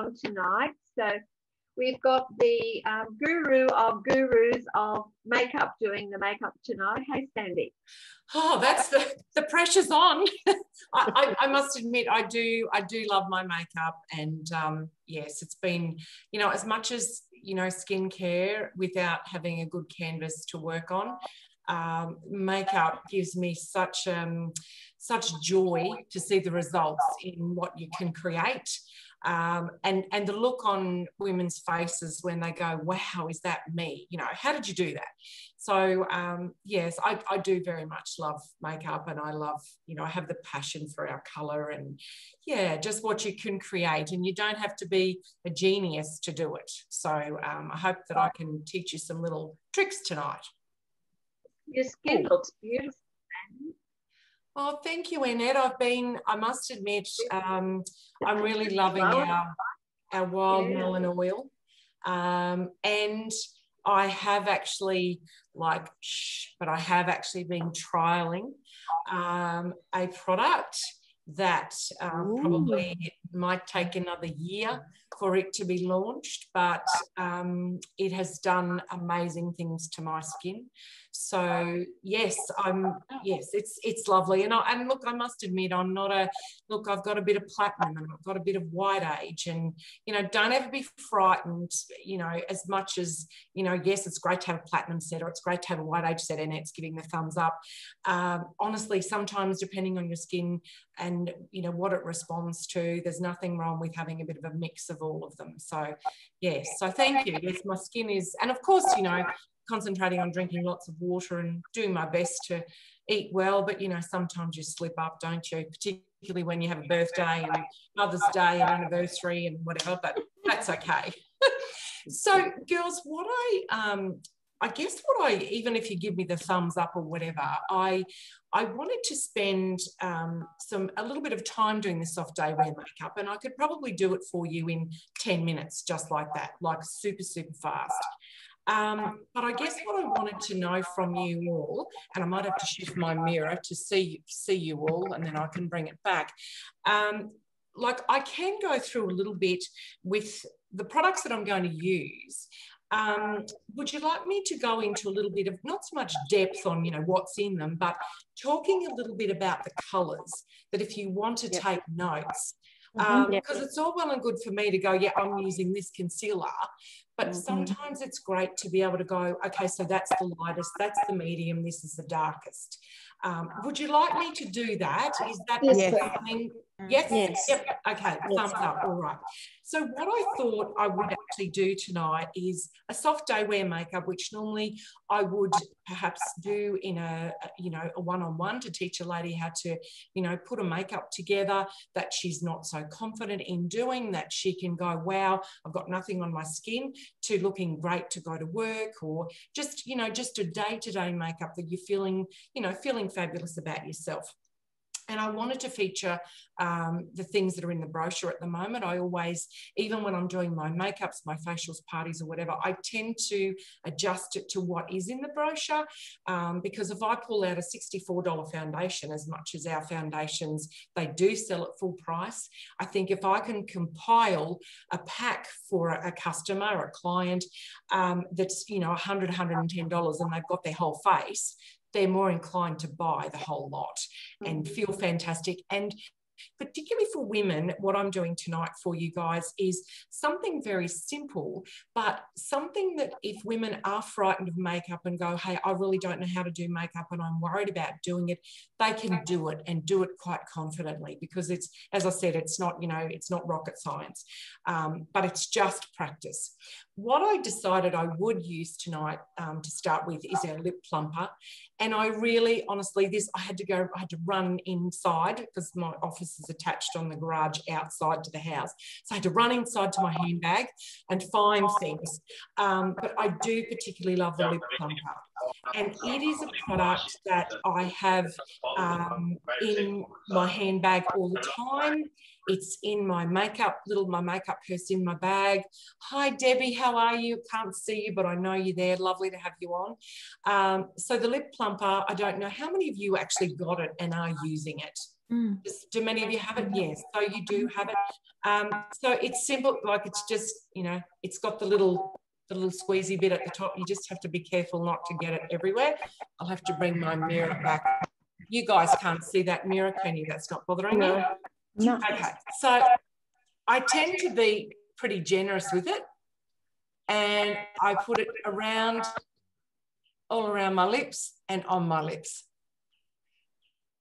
on tonight. So we've got the guru of gurus of makeup doing the makeup tonight. Hey, Sandy. Oh, that's the pressure's on. I must admit, I do love my makeup, and yes, it's been, you know, as much as, you know, skincare without having a good canvas to work on. Makeup gives me such joy to see the results in what you can create. And the look on women's faces when they go, wow, is that me? You know, how did you do that? So, yes, I do very much love makeup, and I love, you know, I have the passion for our colour, and, yeah, just what you can create. And you don't have to be a genius to do it. So I hope that I can teach you some little tricks tonight. Your skin looks beautiful. Oh, thank you, Annette. I must admit, I'm really loving our wild melon oil. And I have actually, but I have actually been trialing a product that probably might take another year for it to be launched, but it has done amazing things to my skin. So yes, it's lovely. And look, I must admit, I've got a bit of platinum, and I've got a bit of white age, and, you know, don't ever be frightened, you know, as much as, you know, yes, it's great to have a platinum set, or it's great to have a white age set, and it's giving the thumbs up. Honestly, sometimes depending on your skin and, you know, what it responds to, there's nothing wrong with having a bit of a mix of all of them. So yes, so thank you. Yes, my skin is, and of course, you know, concentrating on drinking lots of water and doing my best to eat well, but, you know, sometimes you slip up, don't you? Particularly when you have a birthday and Mother's Day and anniversary and whatever, but that's okay. So, girls, even if you give me the thumbs up or whatever, I wanted to spend a little bit of time doing the soft day wear makeup, and I could probably do it for you in 10 minutes, just like that, like super, super fast. But I guess what I wanted to know from you all, and I might have to shift my mirror to see you all, and then I can bring it back. Like, I can go through a little bit with the products that I'm going to use. Would you like me to go into a little bit of, not so much depth on, you know, what's in them, but talking a little bit about the colours, that if you want to take notes, because it's all well and good for me to go, yeah, I'm using this concealer, but sometimes it's great to be able to go, okay, so that's the lightest, that's the medium, this is the darkest. Would you like me to do that? Is that something? Yes? Yes. Yep. Okay, thumbs up. All right. So what I thought I would actually do tonight is a soft day wear makeup, which normally I would perhaps do in a one-on-one to teach a lady how to, you know, put a makeup together that she's not so confident in doing, that she can go, wow, I've got nothing on my skin, to looking great to go to work, or just, you know, just a day-to-day makeup that you're feeling fabulous about yourself. And I wanted to feature the things that are in the brochure at the moment. I always, even when I'm doing my makeups, my facials, parties or whatever, I tend to adjust it to what is in the brochure, because if I pull out a $64 foundation, as much as our foundations, they do sell at full price, I think if I can compile a pack for a customer or a client that's, you know, $100, $110, and they've got their whole face, they're more inclined to buy the whole lot and feel fantastic. And particularly for women, what I'm doing tonight for you guys is something very simple, but something that if women are frightened of makeup and go, hey, I really don't know how to do makeup and I'm worried about doing it, they can do it and do it quite confidently, because it's, as I said, it's not, you know, it's not rocket science, but it's just practice. What I decided I would use tonight to start with is our lip plumper. And I really, honestly, I had to run inside because my office is attached on the garage outside to the house. So I had to run inside to my handbag and find things. But I do particularly love the lip plumper. And it is a product that I have in my handbag all the time. It's in my makeup purse in my bag. Hi, Debbie, how are you? Can't see you, but I know you're there. Lovely to have you on. So the lip plumper, I don't know how many of you actually got it and are using it. Do many of you have it? Yes. So you do have it. So it's simple. Like it's just, you know, it's got the little squeezy bit at the top. You just have to be careful not to get it everywhere. I'll have to bring my mirror back. You guys can't see that mirror, can you? That's not bothering you? No. Okay. So I tend to be pretty generous with it. And I put it around, all around my lips and on my lips.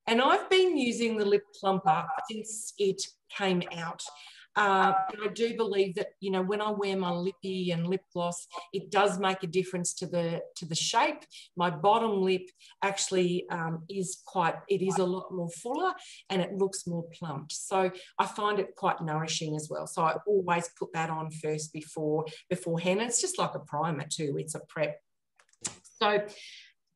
And I've been using the lip plumper since it came out. And I do believe that, you know, when I wear my lippy and lip gloss, it does make a difference to the shape. My bottom lip actually is a lot more fuller and it looks more plumped. So I find it quite nourishing as well. So I always put that on first beforehand. And it's just like a primer too. It's a prep. So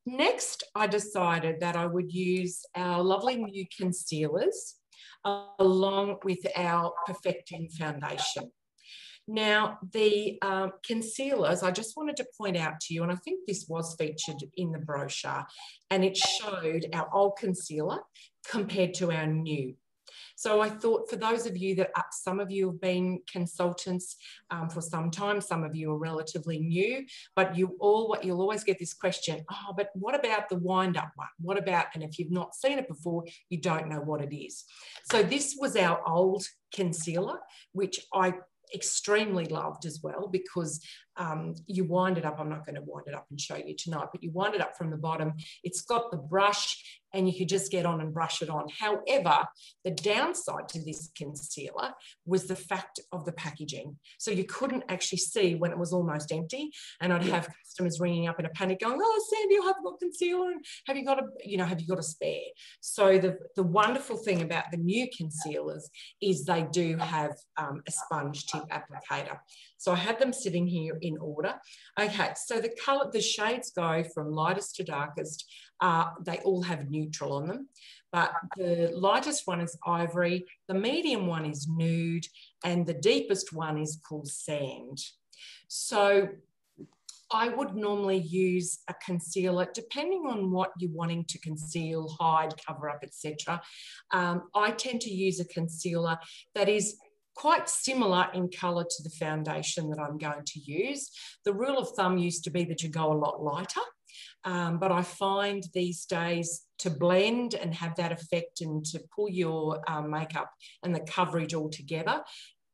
next, I decided that I would use our lovely new concealers along with our Perfecting foundation. Now, the concealers, I just wanted to point out to you, and I think this was featured in the brochure, and it showed our old concealer compared to our new. So I thought for those of you that, some of you have been consultants for some time, some of you are relatively new, but you'll always get this question, oh, but what about the wind-up one? What about, and if you've not seen it before, you don't know what it is. So this was our old concealer, which I extremely loved as well, because you wind it up. I'm not going to wind it up and show you tonight, but you wind it up from the bottom. It's got the brush and you could just get on and brush it on. However, the downside to this concealer was the fact of the packaging. So you couldn't actually see when it was almost empty, and I'd have customers ringing up in a panic going, oh, Sandy, I haven't got concealer, and have you got a spare? So the wonderful thing about the new concealers is they do have a sponge tip applicator. So I had them sitting here in order. Okay, so the shades go from lightest to darkest. They all have neutral on them, but the lightest one is ivory, the medium one is nude, and the deepest one is called sand. So I would normally use a concealer, depending on what you're wanting to conceal, hide, cover up, etc. I tend to use a concealer that is quite similar in colour to the foundation that I'm going to use. The rule of thumb used to be that you go a lot lighter, but I find these days to blend and have that effect and to pull your makeup and the coverage all together,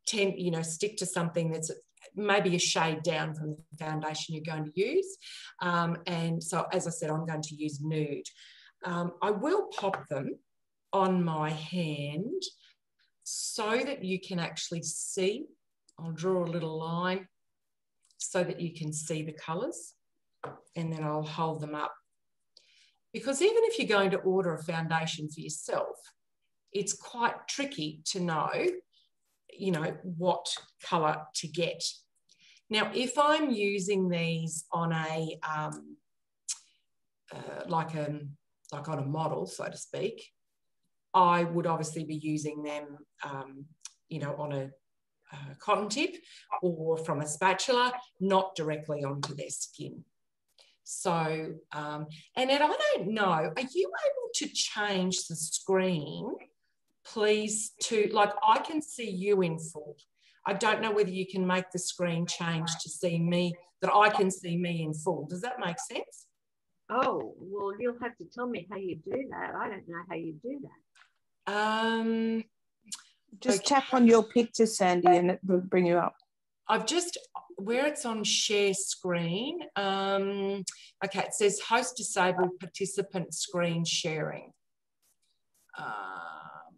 stick to something that's maybe a shade down from the foundation you're going to use. And so, as I said, I'm going to use nude. I will pop them on my hand so that you can actually see. I'll draw a little line so that you can see the colours, and then I'll hold them up. Because even if you're going to order a foundation for yourself, it's quite tricky to know, what colour to get. Now, if I'm using these on a, like on a model, so to speak, I would obviously be using them, on a cotton tip or from a spatula, not directly onto their skin. So, and then I don't know, are you able to change the screen, please, to, like, I can see you in full. I don't know whether you can make the screen change to see me, that I can see me in full. Does that make sense? Oh, well, you'll have to tell me how you do that. I don't know how you do that. Just tap on your picture, Sandy, and it will bring you up. I've just, where it's on share screen, okay, it says host disabled participant screen sharing.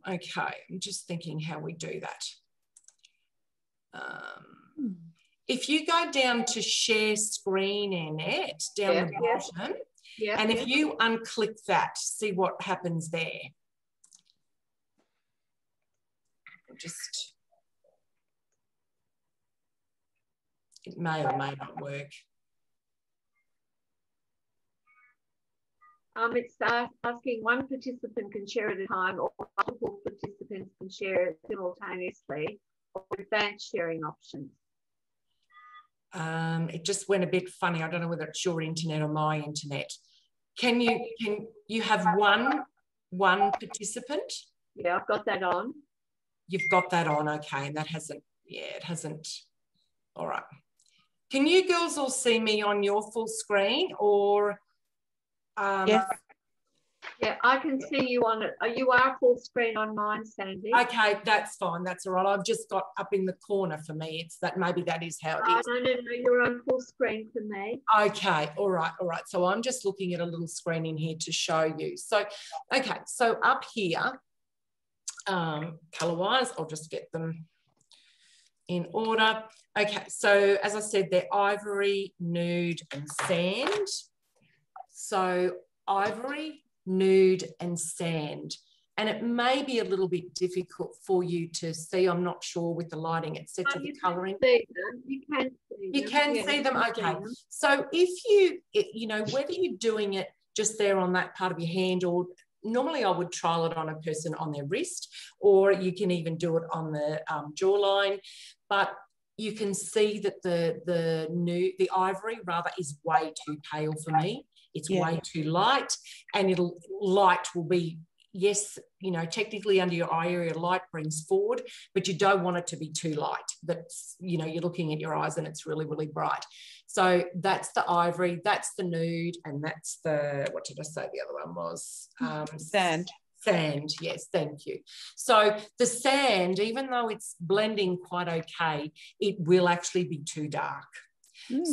Okay, I'm just thinking how we do that. If you go down to share screen, Annette, down the bottom, and if you unclick that, see what happens there. Just, it may or may not work. It's asking one participant can share at a time, or multiple participants can share it simultaneously, or advanced sharing options. It just went a bit funny. I don't know whether it's your internet or my internet. Can you have one participant? Yeah, I've got that on. You've got that on, okay, and that hasn't, yeah, it hasn't. All right. Can you girls all see me on your full screen or? Yes. Yeah, I can see you on it. You are full screen on mine, Sandy. Okay, that's fine. That's all right. I've just got up in the corner for me. It's that maybe that is how it is. No, you're on full screen for me. Okay, all right. So I'm just looking at a little screen in here to show you. So, okay, so up here, colour-wise, I'll just get them in order. Okay, so as I said, they're ivory, nude, and sand. So ivory, nude, and sand. And it may be a little bit difficult for you to see. I'm not sure with the lighting. It's set to the colouring. You can see them. You can see them, okay. So if you know, whether you're doing it just there on that part of your hand, or normally I would trial it on a person on their wrist, or you can even do it on the jawline. But you can see that the ivory rather is way too pale for me. It's way too light, and light will be, yes, you know, technically under your eye area, light brings forward, but you don't want it to be too light. That's, you know, you're looking at your eyes and it's really, really bright. So that's the ivory, that's the nude, and that's the, what did I say the other one was? Sand. Sand, yes, thank you. So the sand, even though it's blending quite okay, it will actually be too dark.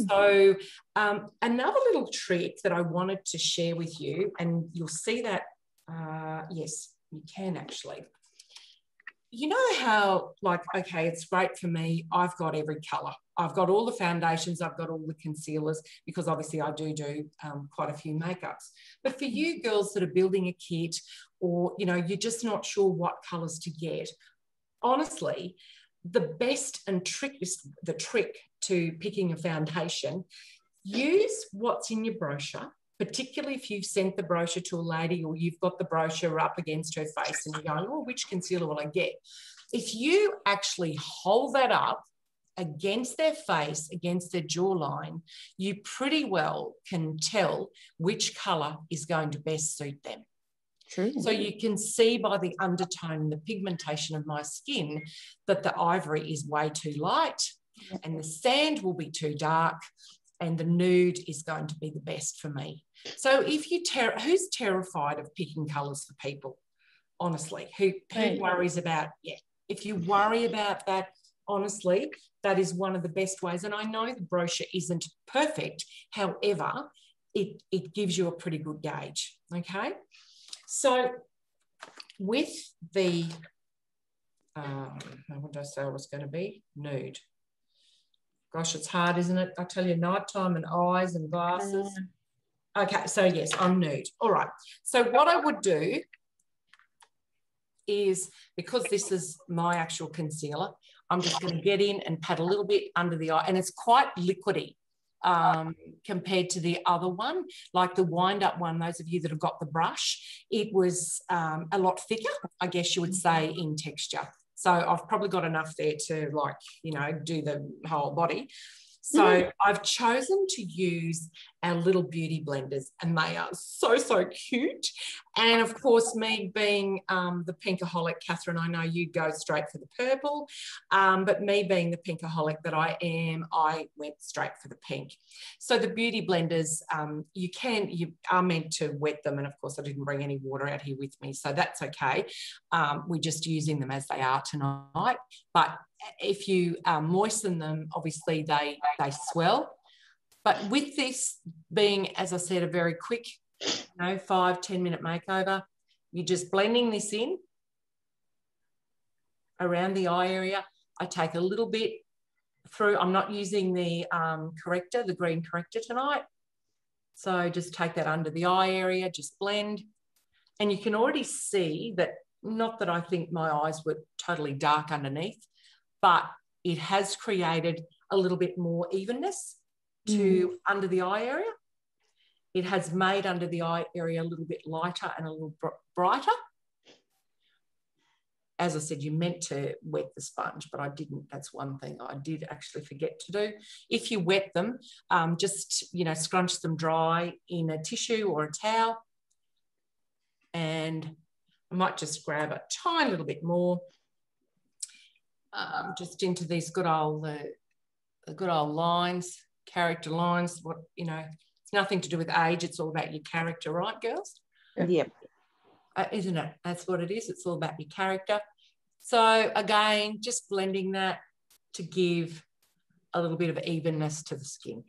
So another little trick that I wanted to share with you, and you'll see that, yes, you can actually. You know how, like, okay, it's great for me. I've got every colour. I've got all the foundations. I've got all the concealers, because obviously I do quite a few makeups. But for you girls that are building a kit, or, you know, you're just not sure what colours to get, honestly, the best and the trick to picking a foundation, use what's in your brochure, particularly if you've sent the brochure to a lady, or you've got the brochure up against her face and you're going, oh, which concealer will I get? If you actually hold that up against their face, against their jawline, you pretty well can tell which colour is going to best suit them. True. So you can see by the undertone, the pigmentation of my skin, that the ivory is way too light and the sand will be too dark, and the nude is going to be the best for me. So if you who's terrified of picking colours for people? Honestly, who worries about, if you worry about that, honestly, that is one of the best ways. And I know the brochure isn't perfect. However, it gives you a pretty good gauge, okay? So with the, what did I say I was going to be? Nude. Gosh, it's hard, isn't it? I tell you, nighttime and eyes and glasses. Okay, so yes, I'm nude. All right. So what I would do is, because this is my actual concealer, I'm just going to get in and pat a little bit under the eye, and it's quite liquidy compared to the other one, like the wind-up one. Those of you that have got the brush, it was a lot thicker, I guess you would say, in texture. So I've probably got enough there to, like, you know, do the whole body. So I've chosen to use our little beauty blenders, and they are so, so cute. And of course, me being the pinkaholic, Catherine, I know you go straight for the purple, but me being the pinkaholic that I am, I went straight for the pink. So the beauty blenders, you are meant to wet them, and of course I didn't bring any water out here with me, so that's okay. We're just using them as they are tonight. But if you moisten them, obviously they swell. But with this being, as I said, a very quick, 5-10 minute makeover, you're just blending this in around the eye area. I take a little bit through. I'm not using the corrector, the green corrector tonight. So just take that under the eye area, just blend. And you can already see that, not that I think my eyes were totally dark underneath, but it has created a little bit more evenness to under the eye area. It has made under the eye area a little bit lighter and a little brighter. As I said, you meant to wet the sponge, but I didn't. That's one thing I did actually forget to do. If you wet them, just, scrunch them dry in a tissue or a towel and I might just grab a tiny little bit more, just into these good old lines, character lines. What, you know, it's nothing to do with age. It's all about your character, right, girls? Yep. Isn't it? That's what it is. It's all about your character. So again, just blending that to give a little bit of evenness to the skin.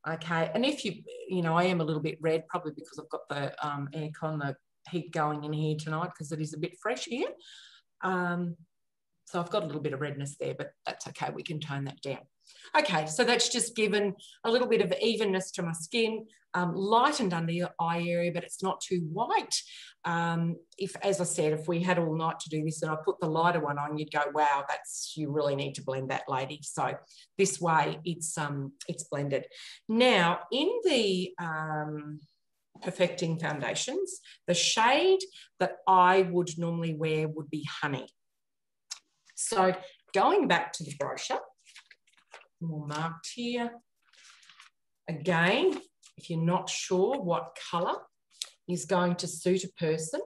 Okay, and if you know, I am a little bit red, probably because I've got the aircon, the heat going in here tonight, because it is a bit fresh here. So I've got a little bit of redness there, but that's okay. We can tone that down. Okay, so that's just given a little bit of evenness to my skin, lightened under your eye area, but it's not too white. As I said, if we had all night to do this and I put the lighter one on, you'd go, wow, you really need to blend that, lady. So this way it's blended. Now, in the perfecting foundations, the shade that I would normally wear would be Honey. So going back to the brochure, more marked here. Again, if you're not sure what colour is going to suit a person,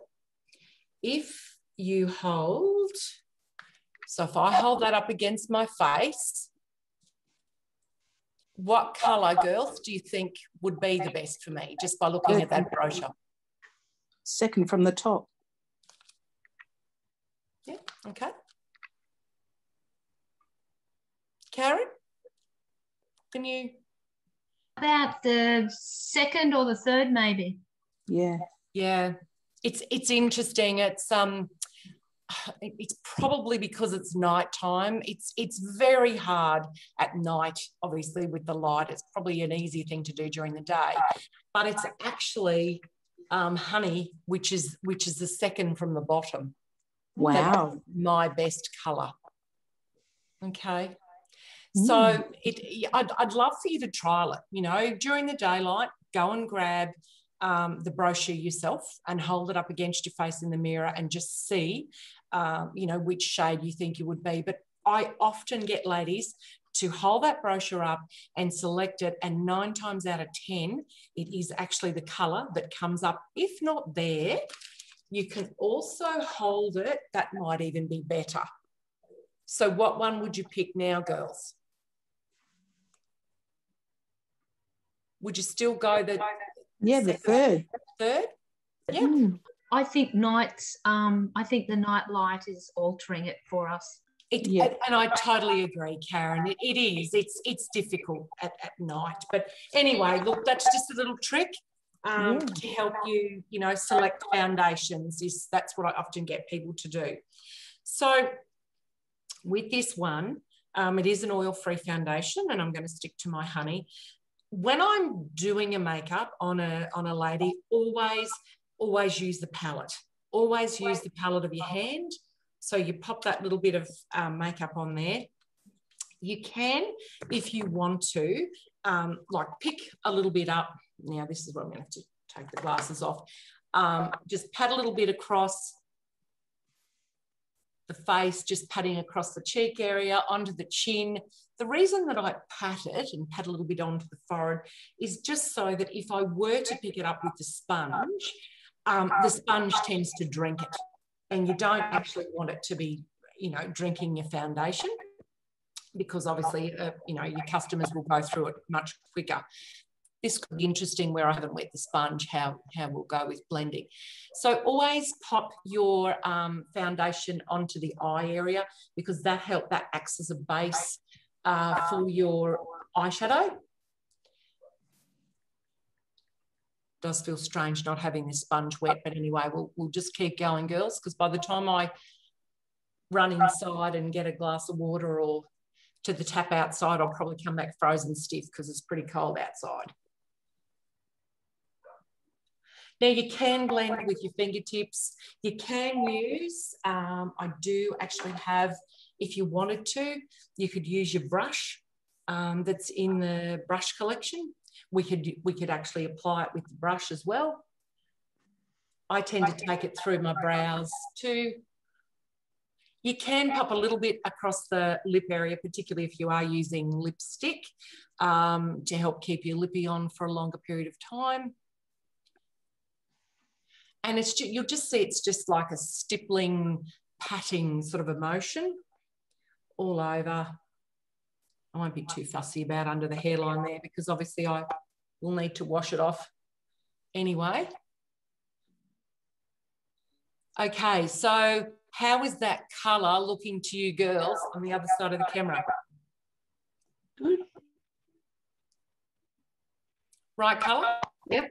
if you hold, so if I hold that up against my face, what colour, girls, do you think would be the best for me, just by looking at that brochure? Second from the top. Yeah, okay. Karen, can you? About the second or the third, maybe. Yeah. Yeah, it's interesting. It's probably because it's nighttime. It's very hard at night, obviously, with the light. It's probably an easy thing to do during the day, but it's actually Honey, which is the second from the bottom. Wow. That's my best colour. Okay. So I'd love for you to trial it, you know, during the daylight, go and grab the brochure yourself and hold it up against your face in the mirror and just see, you know, which shade you think you would be. But I often get ladies to hold that brochure up and select it, and 9 times out of 10, it is actually the colour that comes up. If not there, you can also hold it. That might even be better. So what one would you pick now, girls? Would you still go the third? Third? Yeah. I think I think the night light is altering it for us. And I totally agree, Karen. It is. It's difficult at night. But anyway, look, that's just a little trick to help you, you know, select foundations. That's what I often get people to do. So with this one, it is an oil-free foundation, and I'm going to stick to my Honey. When I'm doing a makeup on a lady, always use the palette. Always use the palette of your hand. So you pop that little bit of makeup on there. You can, if you want to, like pick a little bit up. Now, this is where I'm going to have to take the glasses off. Just pat a little bit across the face, just patting across the cheek area, onto the chin. The reason that I pat it and pat a little bit onto the forehead is just so that if I were to pick it up with the sponge tends to drink it. And you don't actually want it to be, you know, drinking your foundation, because obviously, you know, your customers will go through it much quicker. This could be interesting where I haven't wet the sponge, how we'll go with blending. So always pop your foundation onto the eye area, because that acts as a base for your eyeshadow. Does feel strange not having this sponge wet, but anyway, we'll just keep going, girls, because by the time I run inside and get a glass of water or to the tap outside, I'll probably come back frozen stiff because it's pretty cold outside. Now, you can blend with your fingertips. You can use, I do actually have, if you wanted to, you could use your brush that's in the brush collection. We could actually apply it with the brush as well. I tend to take it through my brows too. You can pop a little bit across the lip area, particularly if you are using lipstick, to help keep your lippy on for a longer period of time. And you'll just see it's just like a stippling, patting sort of emotion all over. I won't be too fussy about under the hairline there because obviously I will need to wash it off anyway. Okay, so how is that colour looking to you girls on the other side of the camera? Good. Right colour? Yep.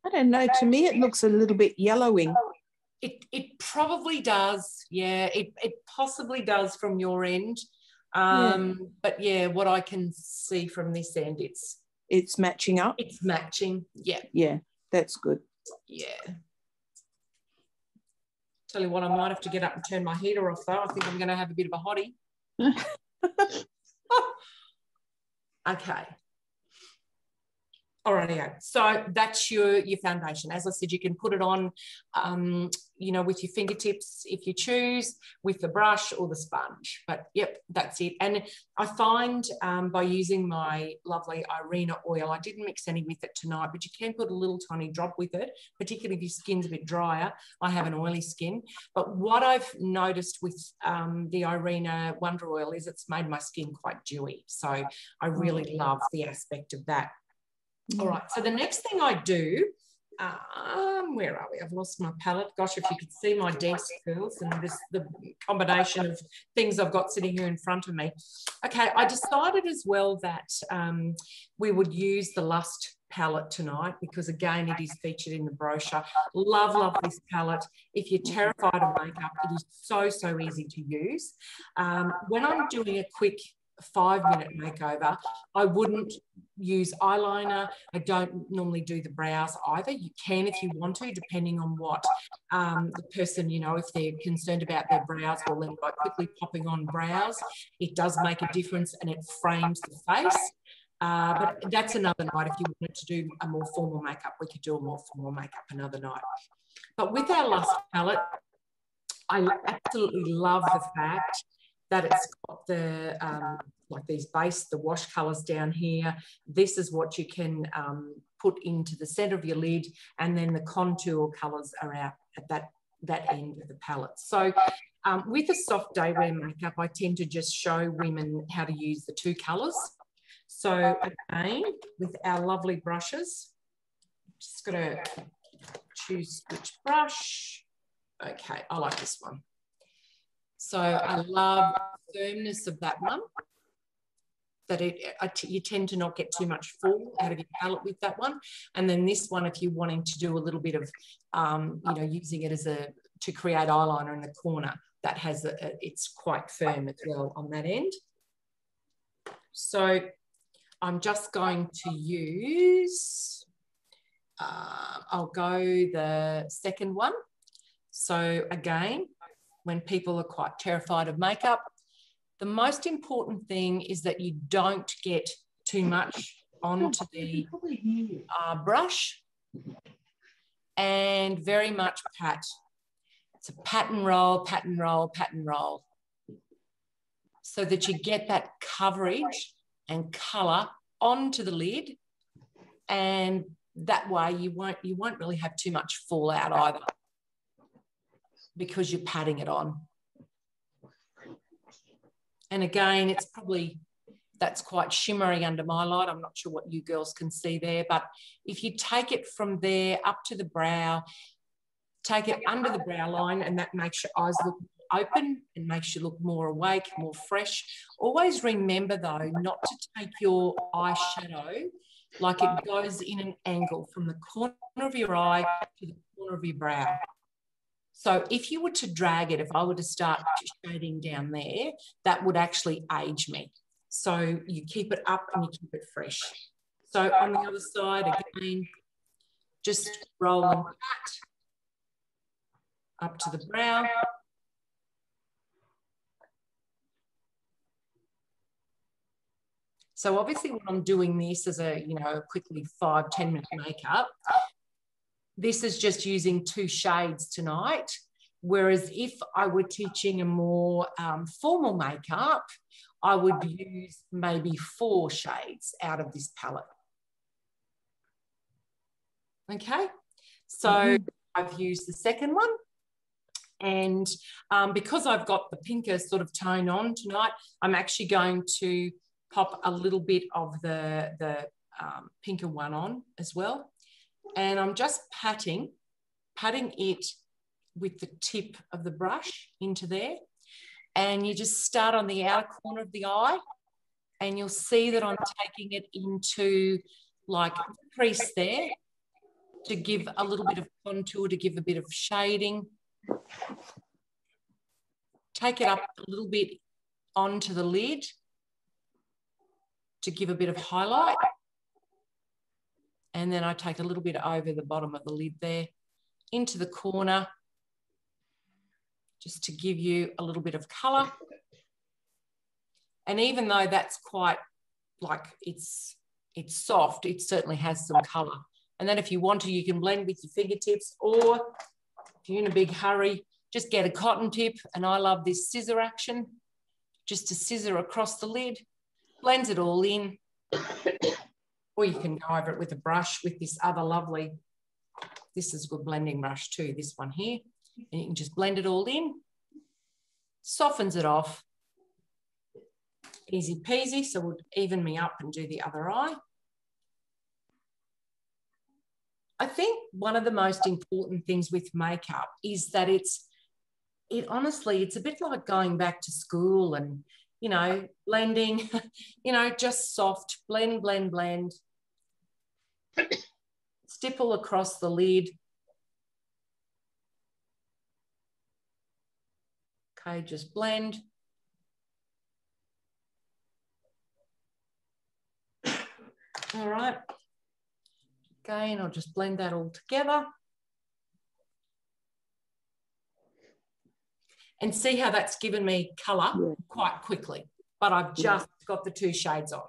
I don't know. To me, it looks a little bit yellowing. It probably does. Yeah, it possibly does from your end. But yeah, what I can see from this end, It's matching up. it's matching. Yeah. Yeah, that's good. Yeah. Tell you what, I might have to get up and turn my heater off though. I think I'm going to have a bit of a hottie. Okay. Alrighty, so that's your foundation. As I said, you can put it on, you know, with your fingertips if you choose, with the brush or the sponge. But yep, that's it. And I find by using my lovely Irina oil, I didn't mix any with it tonight, but you can put a little tiny drop with it, particularly if your skin's a bit drier. I have an oily skin. But what I've noticed with the Irina Wonder Oil is it's made my skin quite dewy. So I really love the aspect of that. All right, so the next thing I do, where are we? I've lost my palette. Gosh, if you could see my desk, girls, and the combination of things I've got sitting here in front of me. Okay, I decided as well that we would use the Lust palette tonight because, again, it is featured in the brochure. Love this palette. If you're terrified of makeup, it is so easy to use. When I'm doing a quick 5-minute makeover, I wouldn't use eyeliner. I don't normally do the brows either. You can if you want to, depending on what the person, you know, if they're concerned about their brows, well, then by quickly popping on brows, it does make a difference and it frames the face. But that's another night. If you wanted to do a more formal makeup, we could do a more formal makeup another night. But with our Lust palette, I absolutely love the fact that it's got the like these the wash colours down here. This is what you can put into the centre of your lid, and then the contour colours are out at that end of the palette. So with a soft day wear makeup, I tend to just show women how to use the two colours. So again, with our lovely brushes, just got to choose which brush. Okay, I like this one. So I love the firmness of that one, that you tend to not get too much fall out of your palette with that one. And then this one, if you're wanting to do a little bit of, you know, using it as to create eyeliner in the corner, that has it's quite firm as well on that end. So I'm just going to use, I'll go the second one. So again, when people are quite terrified of makeup, the most important thing is that you don't get too much onto the brush, and very much pat. It's a pat and roll, pat and roll, pat and roll, so that you get that coverage and colour onto the lid, and that way you won't really have too much fallout either, because you're patting it on. And again, it's probably, that's quite shimmery under my light. I'm not sure what you girls can see there, but if you take it from there up to the brow, take it under the brow line, and that makes your eyes look open and makes you look more awake, more fresh. Always remember though, not to take your eyeshadow like it goes in an angle from the corner of your eye to the corner of your brow. So if you were to drag it, if I were to start shading down there, that would actually age me. So you keep it up and you keep it fresh. So on the other side, again, just roll and pat up to the brow. So obviously when I'm doing this as a, you know, quickly 5-10 minute makeup, this is just using 2 shades tonight. Whereas if I were teaching a more formal makeup, I would use maybe 4 shades out of this palette. Okay, So I've used the second one. And because I've got the pinker sort of tone on tonight, I'm actually going to pop a little bit of the pinker one on as well. And I'm just patting it with the tip of the brush into there. And you just start on the outer corner of the eye, and you'll see that I'm taking it into like a crease there to give a little bit of contour, to give a bit of shading. Take it up a little bit onto the lid to give a bit of highlight. And then I take a little bit over the bottom of the lid there into the corner just to give you a little bit of colour. And even though that's quite like it's soft, it certainly has some colour. And then if you want to, you can blend with your fingertips, or if you're in a big hurry, just get a cotton tip. And I love this scissor action, just to scissor across the lid, blends it all in. Or you can go over it with a brush with this other lovely, this is a good blending brush too, this one here. And you can just blend it all in, softens it off. Easy peasy. So we'll even me up and do the other eye. I think one of the most important things with makeup is that honestly, it's a bit like going back to school and, you know, blending, you know, just soft, blend, blend, blend. Stipple across the lid. Okay, just blend. All right. Again, I'll just blend that all together. And see how that's given me colour quite quickly. But I've just got the two shades on.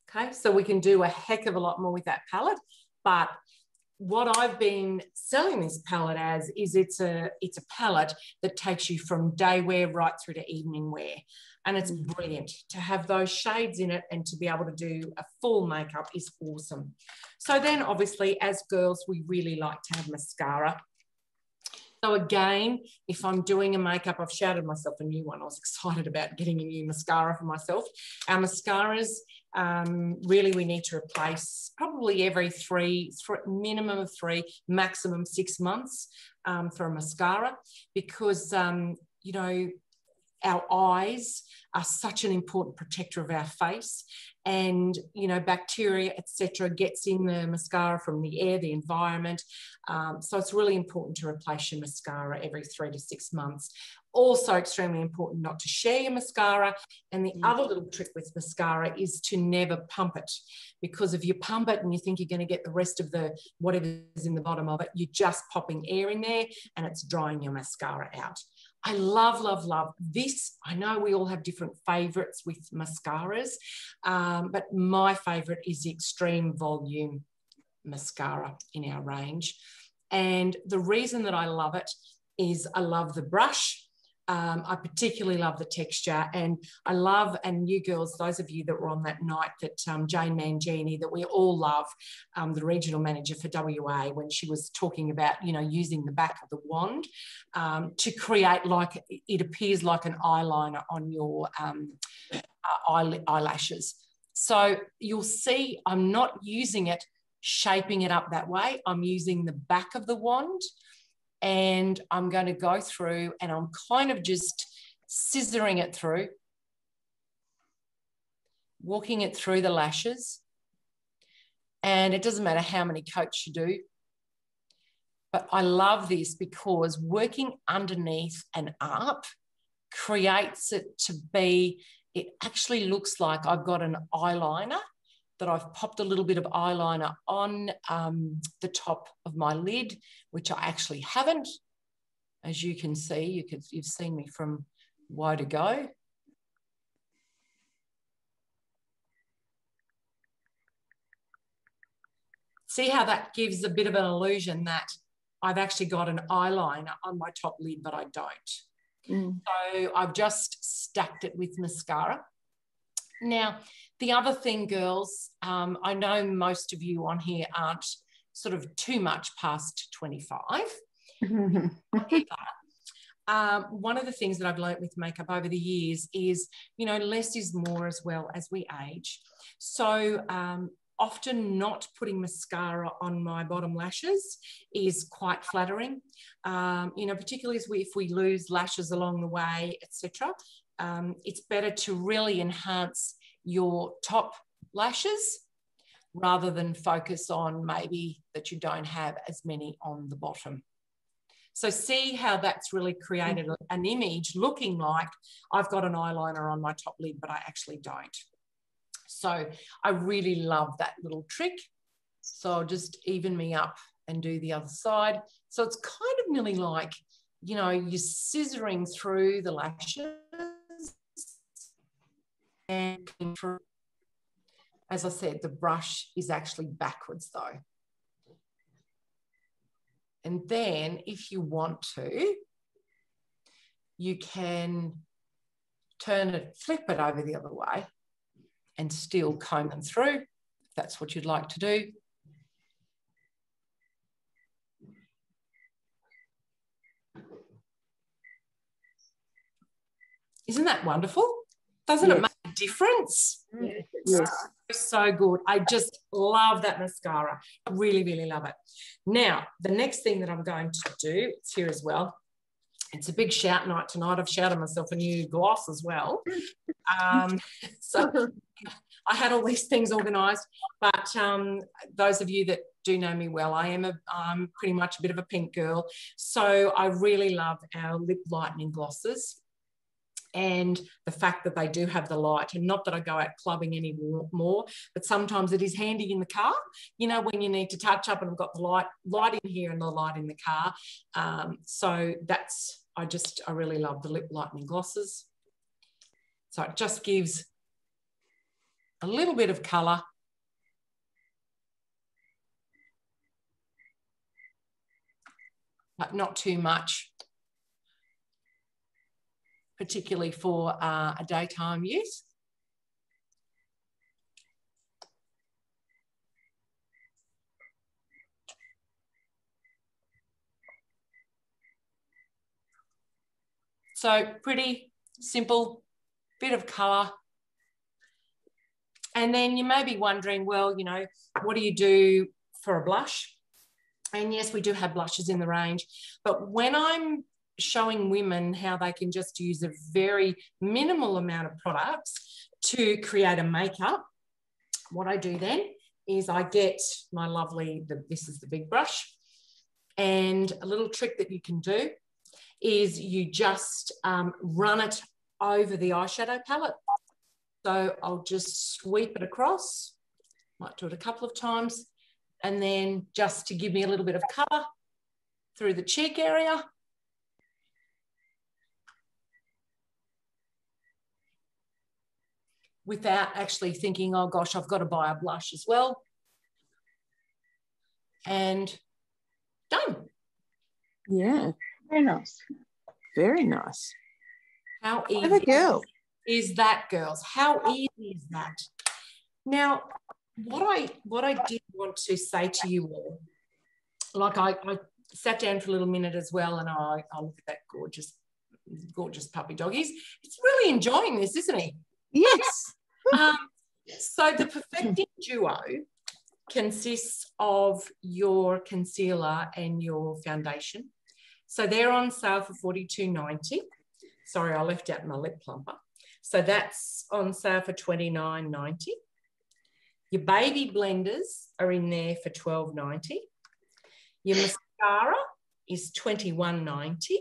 Okay, so we can do a heck of a lot more with that palette. But what I've been selling this palette as is it's a palette that takes you from day wear right through to evening wear. And it's brilliant to have those shades in it, and to be able to do a full makeup is awesome. So then obviously as girls, we really like to have mascara. So again, if I'm doing a makeup, I've shouted myself a new one. I was excited about getting a new mascara for myself. Our mascaras, really we need to replace probably every minimum of 3, maximum 6 months for a mascara, because, you know, our eyes are such an important protector of our face, and, you know, bacteria, etc., gets in the mascara from the air, the environment. So it's really important to replace your mascara every 3 to 6 months. Also extremely important not to share your mascara. And the other little trick with mascara is to never pump it, because if you pump it and you think you're going to get the rest of the whatever's in the bottom of it, you're just popping air in there and it's drying your mascara out. I love, love, love this. I know we all have different favourites with mascaras, but my favourite is the Extreme Volume mascara in our range. And the reason that I love it is I love the brush. I particularly love the texture, and I love, and you girls, those of you that were on that night that Jane Mangini, that we all love, the regional manager for WA, when she was talking about, you know, using the back of the wand to create, like, it appears like an eyeliner on your eyelashes. So you'll see I'm not using it, shaping it up that way. I'm using the back of the wand, and I'm going to go through and I'm kind of just scissoring it through, walking it through the lashes. And it doesn't matter how many coats you do, but I love this because working underneath and up creates it to be, it actually looks like I've got an eyeliner, that I've popped a little bit of eyeliner on the top of my lid, which I actually haven't. As you can see, you've seen me from wide ago. See how that gives a bit of an illusion that I've actually got an eyeliner on my top lid, but I don't. So I've just stacked it with mascara. Now, the other thing, girls, I know most of you on here aren't sort of too much past 25. One of the things that I've learned with makeup over the years is, you know, less is more as well as we age. So often not putting mascara on my bottom lashes is quite flattering, you know, particularly if we lose lashes along the way, etc. It's better to really enhance your top lashes rather than focus on maybe that you don't have as many on the bottom. So see how that's really created an image looking like I've got an eyeliner on my top lid, but I actually don't. So I really love that little trick. So I'll just even me up and do the other side. So it's kind of nearly like, you know, you're scissoring through the lashes and through. As I said, the brush is actually backwards though. And then if you want to, you can turn it, flip it over the other way and still comb them through, if that's what you'd like to do. Isn't that wonderful? Doesn't it make a difference? Yes. So good. I just love that mascara. Really, really love it. Now, the next thing that I'm going to do, it's here as well. It's a big shout night tonight. I've shouted myself a new gloss as well. So I had all these things organised, but those of you that do know me well, I'm pretty much a bit of a pink girl. So I really love our lip lightening glosses. And the fact that they do have the light, and not that I go out clubbing anymore, but sometimes it is handy in the car, you know, when you need to touch up and I've got the light in here and the light in the car. So that's, I really love the lip lightening glosses. So it just gives a little bit of colour. But not too much, particularly for a daytime use. So pretty simple, bit of colour. And then you may be wondering, well, you know, what do you do for a blush? And yes, we do have blushes in the range, but when I'm showing women how they can just use a very minimal amount of products to create a makeup, what I do then is I get my lovely, this is the big brush, and a little trick that you can do is you just run it over the eyeshadow palette. So I'll just sweep it across, might do it a couple of times, and then just to give me a little bit of colour through the cheek area. Without actually thinking, oh gosh, I've got to buy a blush as well. And done. Yeah, very nice. Very nice. How easy Have a go. Is that, girls? How easy is that? Now, what I did want to say to you all, like I sat down for a little minute as well, and I look at that gorgeous puppy doggies. He's really enjoying this, isn't he? Yes. So the Perfecting Duo consists of your concealer and your foundation. So they're on sale for $42.90. Sorry, I left out my lip plumper. So that's on sale for $29.90. Your baby blenders are in there for $12.90. Your mascara is $21.90.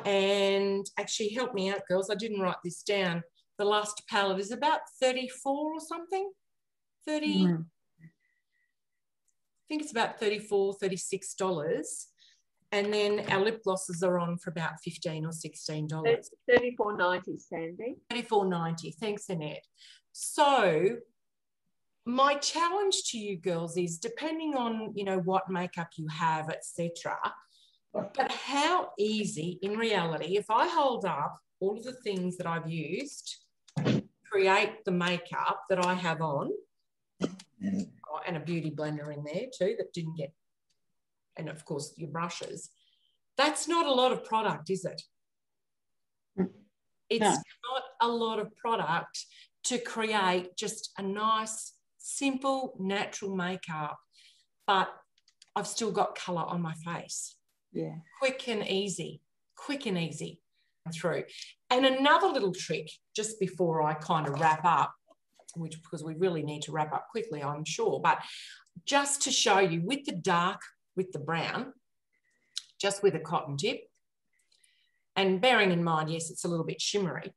And actually, help me out, girls. I didn't write this down. The last palette is about 34 or something. 30. I think it's about $34, $36. And then our lip glosses are on for about $15 or $16. It's $34.90, Sandy. $34.90. Thanks, Annette. So my challenge to you girls is, depending on, you know, what makeup you have, etc., but how easy in reality, if I hold up all of the things that I've used to create the makeup that I have on, and a beauty blender in there too that didn't get and of course your brushes, that's not a lot of product, is it? It's not a lot of product to create just a nice, simple, natural makeup, but I've still got colour on my face. Yeah. Quick and easy through. And another little trick, just before I kind of wrap up, which because we really need to wrap up quickly, I'm sure, but just to show you with the dark, with the brown, just with a cotton tip, and bearing in mind, yes, it's a little bit shimmery,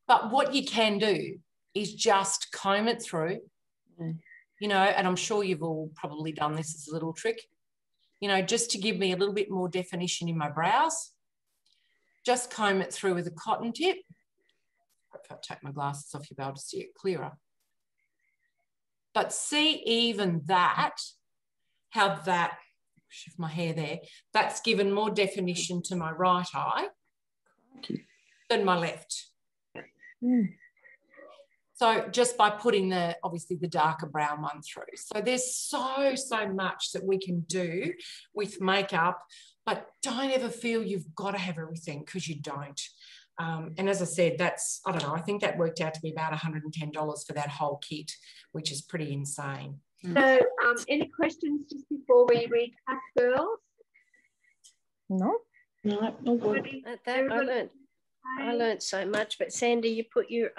but what you can do is just comb it through, you know, and I'm sure you've all probably done this as a little trick, you know, just to give me a little bit more definition in my brows. Just comb it through with a cotton tip. If I take my glasses off, you'll be able to see it clearer. But see even that, how that, shift my hair there, that's given more definition to my right eye than my left. So just by putting the, obviously the darker brown one through. So there's so much that we can do with makeup, but don't ever feel you've got to have everything, because you don't. And as I said, that's, I don't know, I think that worked out to be about $110 for that whole kit, which is pretty insane. So any questions just before we recap, girls? No, no good. I learned so much. But Sandy, you put your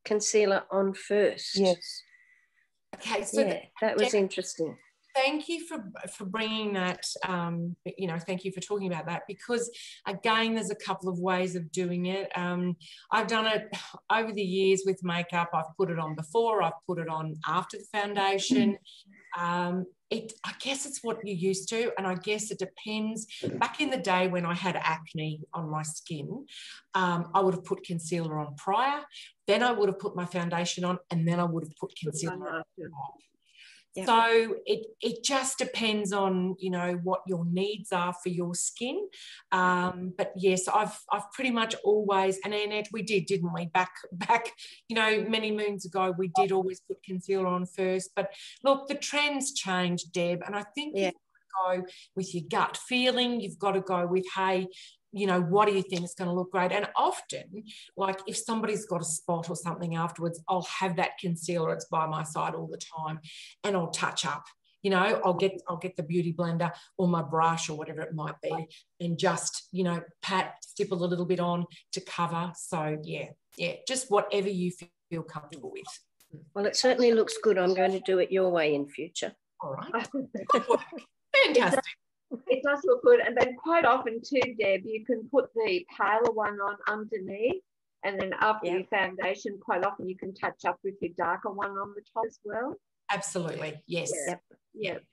concealer on first. Yes. Okay, so yeah, that was interesting. Thank you for bringing that, you know, thank you for talking about that, because again, there's a couple of ways of doing it. I've done it over the years with makeup. I've put it on before, I've put it on after the foundation. I guess it's what you're used to, and I guess it depends. Back in the day when I had acne on my skin, I would have put concealer on prior, then I would have put my foundation on, and then I would have put concealer on top. Yep. So it just depends on, you know, what your needs are for your skin. But yes, I've pretty much always, and Annette, we did, didn't we? Back, you know, many moons ago, we did always put concealer on first. But look, the trends change, Deb, and I think you've got to go with your gut feeling. You've got to go with, hey, you know, what do you think is going to look great? And often, like if somebody's got a spot or something afterwards, I'll have that concealer. It's by my side all the time, and I'll touch up. You know, I'll get the beauty blender or my brush or whatever it might be, and just, you know, stipple a little bit on to cover. So yeah, just whatever you feel comfortable with. Well, it certainly looks good. I'm going to do it your way in future. All right, good work. Fantastic. It does look good. And then quite often too, Deb, you can put the paler one on underneath, and then after your foundation, quite often you can touch up with your darker one on the top as well. Absolutely, yes. Yep.